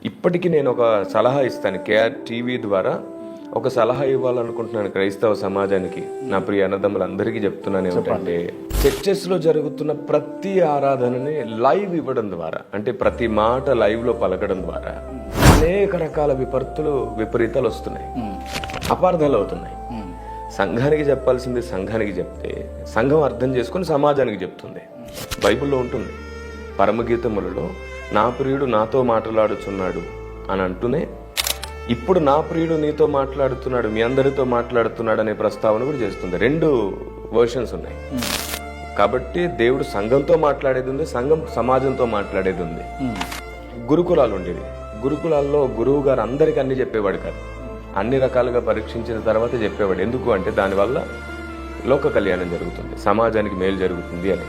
ఇప్పటికీ నేను ఒక సలహా ఇస్తాను, కేఆర్ టీవీ ద్వారా ఒక సలహా ఇవ్వాలనుకుంటున్నాను క్రైస్తవ సమాజానికి. నా ప్రియ అన్నదమ్ములందరికీ చెప్తున్నాను ఏమిటంటే, చర్చెస్లో జరుగుతున్న ప్రతి ఆరాధనని లైవ్ ఇవ్వడం ద్వారా, అంటే ప్రతి మాట లైవ్లో పలకడం ద్వారా అనేక రకాల విపరీతాలు వస్తున్నాయి, అపార్థాలు అవుతున్నాయి. సంఘానికి చెప్పాల్సింది సంఘానికి చెప్తే సంఘం అర్థం చేసుకుని సమాజానికి చెప్తుంది. బైబిల్లో ఉంటుంది, పరమగీతములలో నా ప్రియుడు నాతో మాట్లాడుచున్నాడు అని అంటూనే ఇప్పుడు నా ప్రియుడు నీతో మాట్లాడుతున్నాడు, మీ అందరితో మాట్లాడుతున్నాడు అనే ప్రస్తావన కూడా చేస్తుంది. 2 వర్షన్స్ ఉన్నాయి. కాబట్టి దేవుడు సంఘంతో మాట్లాడేది ఉంది, సంఘం సమాజంతో మాట్లాడేది ఉంది. గురుకులాలు ఉండేవి. గురుకులాల్లో గురువు గారు అందరికీ అన్ని చెప్పేవాడు కాదు, అన్ని రకాలుగా పరీక్షించిన తర్వాత చెప్పేవాడు. ఎందుకు అంటే దానివల్ల లోక కళ్యాణం జరుగుతుంది, సమాజానికి మేలు జరుగుతుంది అని.